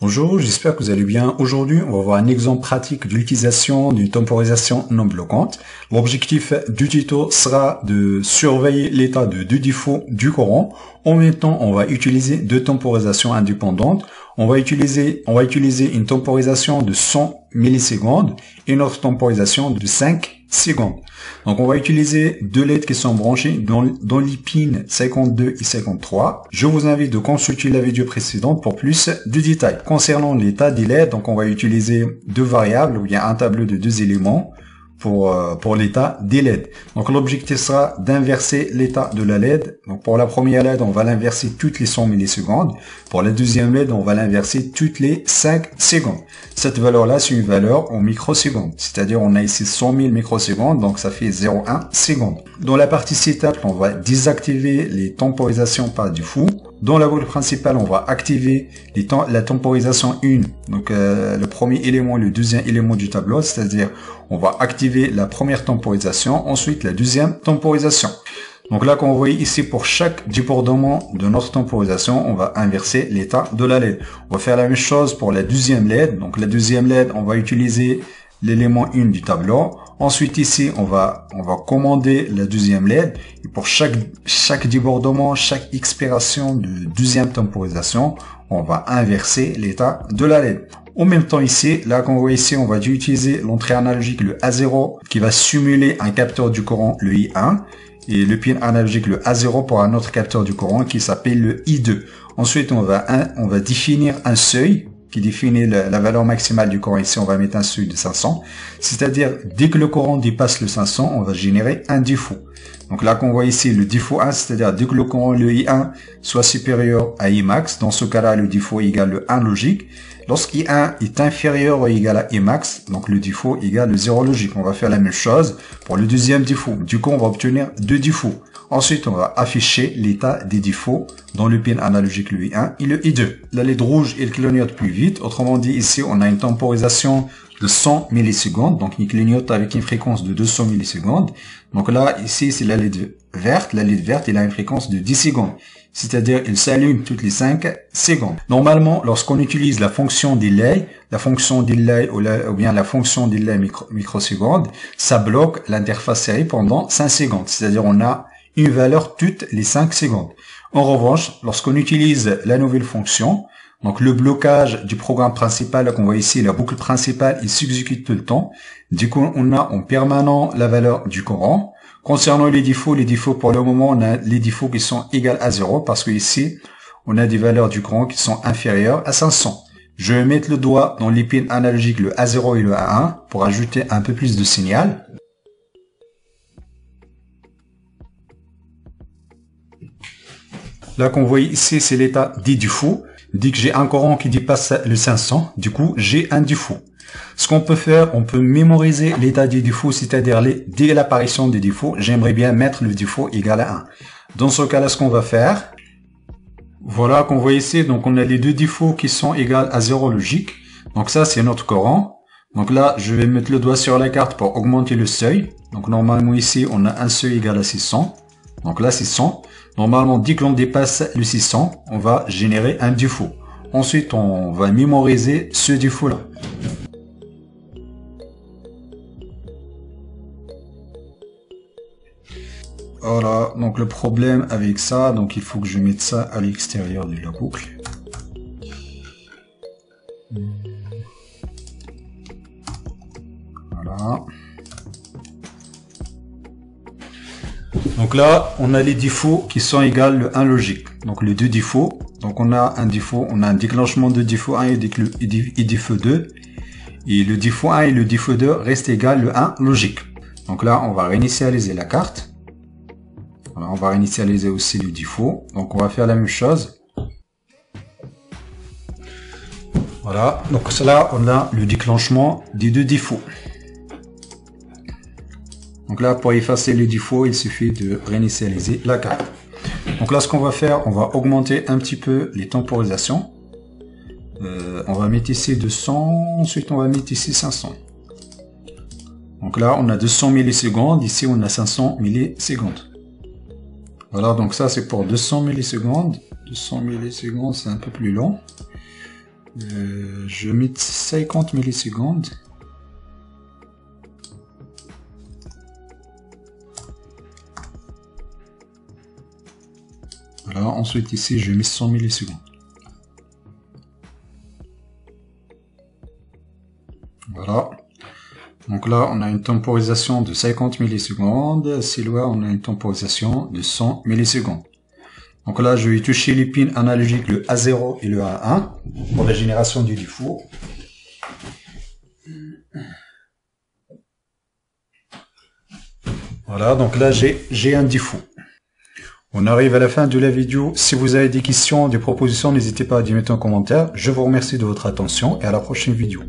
Bonjour, j'espère que vous allez bien. Aujourd'hui, on va voir un exemple pratique de l'utilisation d'une temporisation non bloquante. L'objectif du tuto sera de surveiller l'état de deux défauts du courant. En même temps, on va utiliser deux temporisations indépendantes. On va utiliser une temporisation de 100 millisecondes et une autre temporisation de 5 secondes. Donc on va utiliser deux LED qui sont branchés dans les pins 52 et 53. Je vous invite de consulter la vidéo précédente pour plus de détails. Concernant l'état des LED, donc on va utiliser deux variables ou bien un tableau de deux éléments pour l'état des LED. Donc l'objectif sera d'inverser l'état de la LED. Donc pour la première LED, on va l'inverser toutes les 100 millisecondes. Pour la deuxième LED, on va l'inverser toutes les 5 secondes. Cette valeur-là, c'est une valeur en microsecondes. C'est-à-dire, on a ici 100 000 microsecondes, donc ça fait 0,1 seconde. Dans la partie setup, on va désactiver les temporisations par défaut. Dans la boucle principale, on va activer la temporisation 1, donc le premier élément et le deuxième élément du tableau, c'est-à-dire on va activer la première temporisation, ensuite la deuxième temporisation. Donc là, qu'on voit ici, pour chaque débordement de notre temporisation, on va inverser l'état de la LED. On va faire la même chose pour la deuxième LED. Donc la deuxième LED, on va utiliser l'élément 1 du tableau. Ensuite ici, on va commander la deuxième LED. Et pour chaque débordement, chaque expiration de deuxième temporisation, on va inverser l'état de la LED. En même temps ici, là qu'on voit ici, on va utiliser l'entrée analogique le A0 qui va simuler un capteur du courant, le I1. Et le pin analogique le A0 pour un autre capteur du courant qui s'appelle le I2. Ensuite, on va définir un seuil qui définit la valeur maximale du courant. Ici, on va mettre un seuil de 500. C'est-à-dire, dès que le courant dépasse le 500, on va générer un défaut. Donc là, qu'on voit ici le défaut 1, c'est-à-dire dès que le courant, le I1, soit supérieur à Imax, dans ce cas-là, le défaut égale le 1 logique. Lorsqu'I1 est inférieur ou égal à Imax, donc le défaut égale le 0 logique. On va faire la même chose pour le deuxième défaut. Du coup, on va obtenir deux défauts. Ensuite, on va afficher l'état des défauts dans le pin analogique le I1 et le I2. La LED rouge, elle clignote plus vite. Autrement dit, ici, on a une temporisation de 100 millisecondes. Donc, il clignote avec une fréquence de 200 millisecondes. Donc là, ici, c'est la LED verte. La LED verte, elle a une fréquence de 10 secondes. C'est-à-dire, il s'allume toutes les 5 secondes. Normalement, lorsqu'on utilise la fonction delay, ou bien la fonction delay microseconde, ça bloque l'interface série pendant 5 secondes. C'est-à-dire, on a une valeur toutes les 5 secondes. En revanche, lorsqu'on utilise la nouvelle fonction, donc le blocage du programme principal qu'on voit ici, la boucle principale, il s'exécute tout le temps. Du coup, on a en permanent la valeur du courant. Concernant les défauts pour le moment, on a les défauts qui sont égales à 0 parce que ici, on a des valeurs du courant qui sont inférieures à 500. Je vais mettre le doigt dans les pins analogiques le A0 et le A1 pour ajouter un peu plus de signal. Là qu'on voit ici, c'est l'état des défauts. Dès que j'ai un courant qui dépasse le 500, du coup, j'ai un défaut. Ce qu'on peut faire, on peut mémoriser l'état des défauts, c'est-à-dire dès l'apparition des défauts, j'aimerais bien mettre le défaut égal à 1. Dans ce cas-là, ce qu'on va faire, voilà qu'on voit ici, donc on a les deux défauts qui sont égales à 0 logique. Donc ça, c'est notre courant. Donc là, je vais mettre le doigt sur la carte pour augmenter le seuil. Donc normalement ici, on a un seuil égal à 600. Donc là, 600. Normalement, dès que l'on dépasse le 600, on va générer un défaut. Ensuite, on va mémoriser ce défaut-là. Voilà, donc le problème avec ça, donc il faut que je mette ça à l'extérieur de la boucle. Voilà. Donc là, on a les défauts qui sont égales le 1 logique. Donc les deux défauts. Donc on a un défaut, on a un déclenchement de défaut 1 et défaut 2. Et le défaut 1 et le défaut 2 restent égal le 1 logique. Donc là, on va réinitialiser la carte. Voilà, on va réinitialiser aussi le défaut. Donc on va faire la même chose. Voilà, donc là, on a le déclenchement des deux défauts. Donc là, pour effacer les défauts, il suffit de réinitialiser la carte. Donc là, ce qu'on va faire, on va augmenter un petit peu les temporisations. On va mettre ici 200, ensuite on va mettre ici 500. Donc là, on a 200 millisecondes, ici on a 500 millisecondes. Voilà, donc ça c'est pour 200 millisecondes. 200 millisecondes, c'est un peu plus long. Je mets 50 millisecondes. Voilà, ensuite ici je mets 100 millisecondes. Voilà. Donc là, on a une temporisation de 50 millisecondes. Si là, on a une temporisation de 100 millisecondes. Donc là, je vais toucher les pins analogiques, le A0 et le A1, pour la génération du défaut. Voilà, donc là, j'ai un défaut. On arrive à la fin de la vidéo. Si vous avez des questions, des propositions, n'hésitez pas à les mettre en commentaire. Je vous remercie de votre attention et à la prochaine vidéo.